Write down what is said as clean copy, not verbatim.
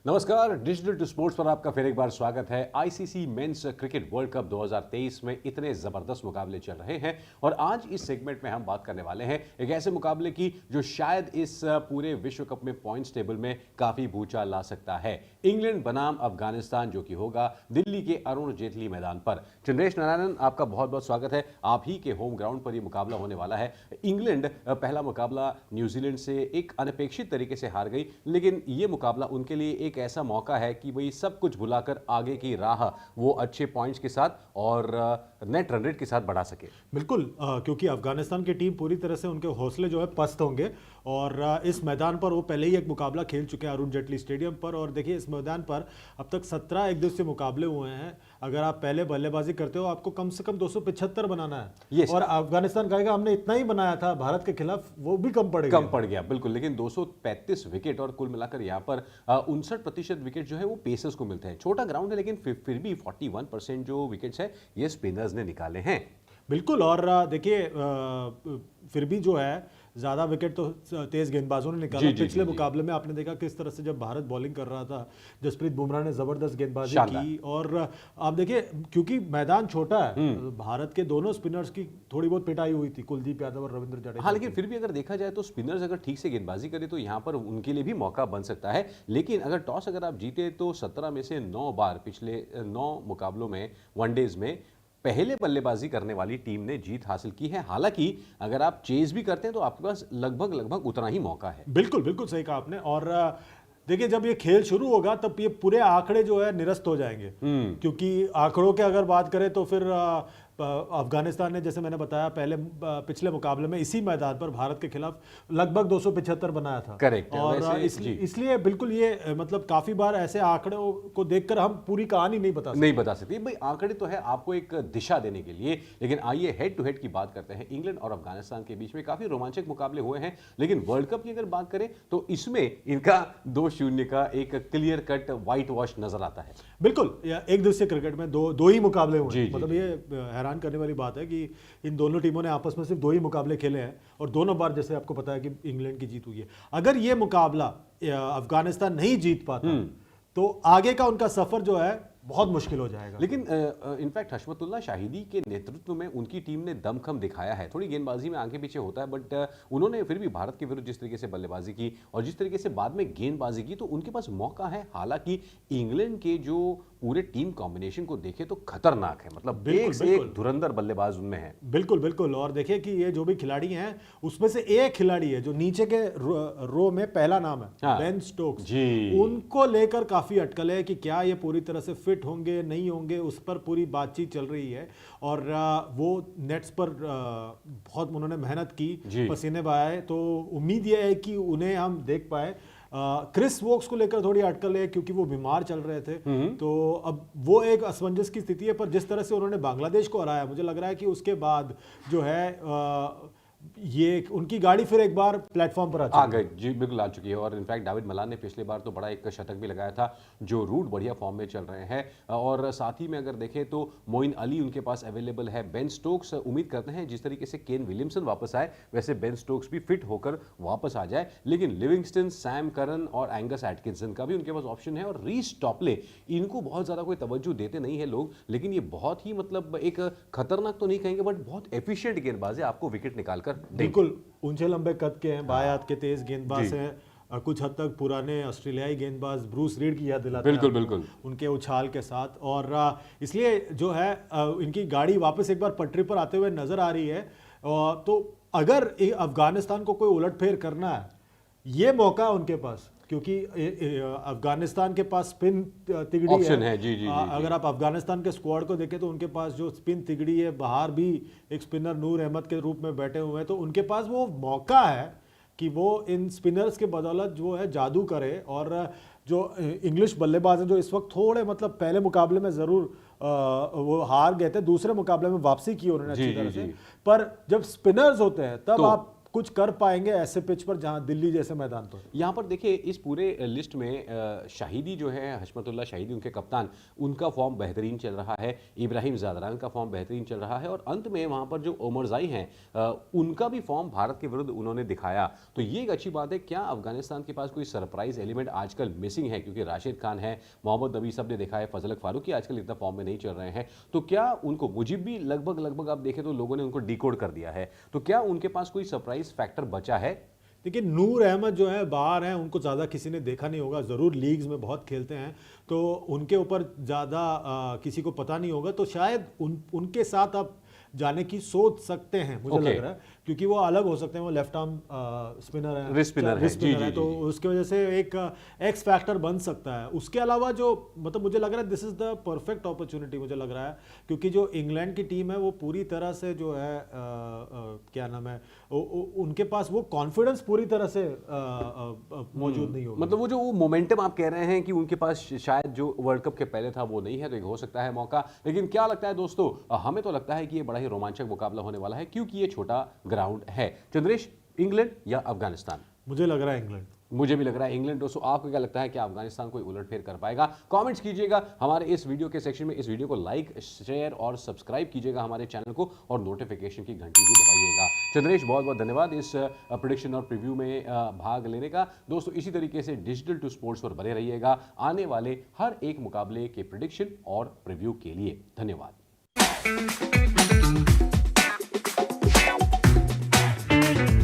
नमस्कार, digital to sports पर आपका फिर एक बार स्वागत है। ICC men's cricket world cup 2023 में इतने ज़बरदस्त मुकाबले चल रहे हैं और आज इस सेगमेंट में हम बात करने वाले हैं एक ऐसे मुकाबले की जो शायद इस पूरे विश्व कप में पॉइंट्स टेबल में काफ़ी भूचाल ला सकता है। इंग्लैंड बनाम अफगानिस्तान, जो कि होगा दिल्ली के अरुण जेटली मैदान पर। चंद्रेश नारायणन, आपका बहुत बहुत स्वागत है। आप ही के होम ग्राउंड पर यह मुकाबला होने वाला है। इंग्लैंड पहला मुकाबला न्यूजीलैंड से एक अनपेक्षित तरीके से हार गई, लेकिन ये मुकाबला उनके लिए एक ऐसा मौका है कि वही सब कुछ भुलाकर आगे की राह वो अच्छे पॉइंट्स के साथ और नेट रन रेट के साथ बढ़ा सके। बिल्कुल, क्योंकि अफगानिस्तान की टीम पूरी तरह से उनके हौसले जो है पस्त होंगे और इस मैदान पर वो पहले ही एक मुकाबला खेल चुके हैं अरुण जेटली स्टेडियम पर। और देखिए, इस मैदान पर अब तक 17 एक दिवसीय मुकाबले हुए हैं। अगर आप पहले बल्लेबाजी करते हो आपको कम से कम 275 बनाना है और अफगानिस्तान कहेगा हमने इतना ही बनाया था भारत के खिलाफ, वो भी कम पड़ गया बिल्कुल। लेकिन 235 विकेट और कुल मिलाकर यहाँ पर 59% विकेट जो है वो पेसर्स को मिलते हैं। छोटा ग्राउंड है लेकिन फिर भी 41% जो विकेट्स है ये स्पिनर्स ने निकाले हैं। बिल्कुल। और देखिए, फिर भी जो है ज़्यादा विकेट तो तेज गेंदबाजों ने निकाला। पिछले मुकाबले में आपने देखा किस तरह से जब भारत बॉलिंग कर रहा था, जसप्रीत बुमराह ने जबरदस्त गेंदबाजी की। और आप देखिए, क्योंकि मैदान छोटा है, भारत के दोनों स्पिनर्स की थोड़ी बहुत पिटाई हुई थी, कुलदीप यादव और रविंद्र जडेजा। हाँ, लेकिन फिर भी अगर देखा जाए तो स्पिनर्स अगर ठीक से गेंदबाजी करें तो यहाँ पर उनके लिए भी मौका बन सकता है। लेकिन अगर टॉस अगर आप जीते तो 17 में से 9 बार पिछले 9 मुकाबलों में वनडेज में पहले बल्लेबाजी करने वाली टीम ने जीत हासिल की है। हालांकि अगर आप चेज भी करते हैं तो आपके पास लगभग उतना ही मौका है। बिल्कुल बिल्कुल सही कहा आपने। और देखिए, जब ये खेल शुरू होगा तब ये पूरे आंकड़े जो है निरस्त हो जाएंगे, क्योंकि आंकड़ों की अगर बात करें तो फिर अफगानिस्तान ने, जैसे मैंने बताया, पिछले मुकाबले में इसी मैदान पर भारत के खिलाफ लगभग 275 बनाया था। करेक्ट। और इसलिए बिल्कुल ये मतलब काफी बार ऐसे आंकड़ों को देखकर हम पूरी कहानी नहीं बता सकते। भाई, आंकड़े तो है आपको एक दिशा देने के लिए। लेकिन आइए हेड टू हेड की बात करते हैं। इंग्लैंड और अफगानिस्तान के बीच में काफी रोमांचक मुकाबले हुए हैं, लेकिन वर्ल्ड कप की अगर बात करें तो इसमें इनका 2-0 का एक क्लियर कट व्हाइट वॉश नजर आता है। बिल्कुल, एक दिवसीय क्रिकेट में दो ही मुकाबले हुए। मतलब ये हैरान करने वाली बात है कि इन दोनों टीमों ने आपस में सिर्फ 2 ही मुकाबले खेले हैं और दोनों बार, जैसे आपको पता है, कि इंग्लैंड की जीत हुई है। अगर ये मुकाबला अफगानिस्तान नहीं जीत पाता तो आगे का उनका सफर जो है बहुत मुश्किल हो जाएगा। लेकिन इनफैक्ट हशमतुल्लाह शाहिदी के नेतृत्व में उनकी टीम ने दमखम दिखाया है। थोड़ी गेंदबाजी में आगे पीछे होता है, बट उन्होंने फिर भी भारत के विरुद्ध जिस तरीके से बल्लेबाजी की और जिस तरीके से बाद में गेंदबाजी की, तो उनके पास मौका है। हालांकि इंग्लैंड के जो पूरे टीम कॉम्बिनेशन को देखे तो खतरनाक है। मतलब एक से एक धुरंधर बल्लेबाज उनमें है। बिल्कुल बिल्कुल। और देखिए कि ये जो भी खिलाड़ी हैं उसमें से एक खिलाड़ी है जो नीचे के रो में पहला नाम है, बेन स्टोक्स। उनको लेकर काफी अटकल है कि क्या ये पूरी तरह से फिट होंगे नहीं होंगे, उस पर पूरी बातचीत चल रही है। और वो नेट्स पर बहुत उन्होंने मेहनत की, पसीने बहाए, तो उम्मीद ये है कि उन्हें हम देख पाए। क्रिस वोक्स को लेकर थोड़ी अटकल है क्योंकि वो बीमार चल रहे थे, तो अब वो एक असमंजस की स्थिति है। पर जिस तरह से उन्होंने बांग्लादेश को हराया, मुझे लग रहा है कि उसके बाद जो है ये उनकी गाड़ी फिर एक बार प्लेटफॉर्म पर आ गई। जी बिल्कुल, आ चुकी है। और इनफैक्ट दाविद मलान ने पिछले बार तो बड़ा एक शतक भी लगाया था। जो रूट बढ़िया फॉर्म में चल रहे हैं। और साथ ही में अगर देखें तो मोइन अली उनके पास अवेलेबल है। बेन स्टोक्स, उम्मीद करते हैं जिस तरीके से केन विलियमसन वापस आए वैसे बेन स्टोक्स भी फिट होकर वापस आ जाए। लेकिन लिविंगस्टन, सैम करन और एंगस एटकिंसन का भी उनके पास ऑप्शन है। और रीस टॉपले, इनको बहुत ज्यादा कोई तवज्जो देते नहीं है लोग, लेकिन ये बहुत ही मतलब एक खतरनाक तो नहीं कहेंगे बट बहुत एफिशिएंट गेंदबाज है, आपको विकेट निकालकर। बिल्कुल, ऊंचे लंबे कद के हैं, बाएं हाथ के तेज गेंदबाज हैं। कुछ हद तक पुराने ऑस्ट्रेलियाई गेंदबाज ब्रूस रीड की याद दिलाते हैं बिल्कुल उनके उछाल के साथ। और इसलिए जो है इनकी गाड़ी वापस एक बार पटरी पर आते हुए नजर आ रही है। तो अगर अफगानिस्तान को कोई उलटफेर करना है, ये मौका उनके पास, क्योंकि अफगानिस्तान के पास स्पिन तिगड़ी ऑप्शन है। जी। अगर आप अफगानिस्तान के स्क्वाड को देखें तो उनके पास जो स्पिन तिगड़ी है, बाहर भी एक स्पिनर नूर अहमद के रूप में बैठे हुए हैं, तो उनके पास वो मौका है कि वो इन स्पिनर्स के बदौलत जो है जादू करे। और जो इंग्लिश बल्लेबाज हैं जो इस वक्त थोड़े, मतलब पहले मुकाबले में ज़रूर वो हार गए थे, दूसरे मुकाबले में वापसी की उन्होंने अच्छी तरह से, पर जब स्पिनर्स होते हैं तब आप कुछ कर पाएंगे ऐसे पिच पर जहां दिल्ली जैसे मैदान पर। यहाँ पर देखिए इस पूरे लिस्ट में शाहिदी जो है, हशमतुल्ला शाहिदी उनके कप्तान, उनका फॉर्म बेहतरीन चल रहा है, इब्राहिम ज़ादरान का फॉर्म बेहतरीन चल रहा है और अंत में वहाँ पर जो ओमरज़ाई हैं उनका भी फॉर्म भारत के विरुद्ध उन्होंने दिखाया। तो ये एक अच्छी बात है। क्या अफगानिस्तान के पास कोई सरप्राइज एलिमेंट आजकल मिसिंग है? क्योंकि राशिद खान है, मोहम्मद नबी सब ने देखा है, फजल फारूकी आजकल इतना फॉर्म में नहीं चल रहे हैं, तो क्या उनको, मुजीब भी लगभग आप देखें तो लोगों ने उनको डिकोड कर दिया है, तो क्या उनके पास कोई सरप्राइज फैक्टर बचा है? देखिए नूर अहमद जो है बाहर हैं, उनको ज़्यादा किसी ने देखा नहीं होगा, ज़रूर लीग्स में बहुत खेलते हैं तो उनके ऊपर ज़्यादा किसी को पता नहीं होगा, तो शायद उनके साथ आप जाने की सोच सकते हैं मुझे लग रहा है, क्योंकि वो अलग हो सकते हैं, वो लेफ्ट आर्म स्पिनर है, रिस्ट स्पिनर है, तो उसकी वजह से एक एक्स फैक्टर बन सकता है। उसके अलावा जो मतलब मुझे लग रहा है this is the perfect opportunity मुझे लग रहा है, क्योंकि जो इंग्लैंड की टीम है वो पूरी तरह से जो है क्या नाम है, उनके पास वो कॉन्फिडेंस पूरी तरह से मौजूद नहीं होगा। मतलब वो मोमेंटम आप कह रहे हैं कि उनके पास शायद जो वर्ल्ड कप के पहले था वो नहीं है, तो एक हो सकता है मौका। लेकिन क्या लगता है दोस्तों, हमें तो लगता है कि ये बड़ा ही रोमांचक मुकाबला होने वाला है, क्योंकि ये छोटा ग्राउंड है। चंद्रेश, इंग्लैंड या अफगानिस्तान? मुझे लग रहा है इंग्लैंड। मुझे भी लग रहा है इंग्लैंड। दोस्तों आपको क्या लगता है कि अफगानिस्तान कोई उलटफेर कर पाएगा? कमेंट्स कीजिएगा हमारे इस वीडियो के सेक्शन में। इस वीडियो को लाइक, शेयर और सब्सक्राइब कीजिएगा हमारे चैनल को, और नोटिफिकेशन की घंटी भी दबाइएगा। चंद्रेश, बहुत बहुत धन्यवाद इस प्रेडिक्शन और प्रीव्यू में भाग लेने का। दोस्तों इसी तरीके से डिजिटल टू स्पोर्ट्स पर बने रहिएगा आने वाले हर एक मुकाबले के प्रेडिक्शन और प्रीव्यू के लिए। धन्यवाद।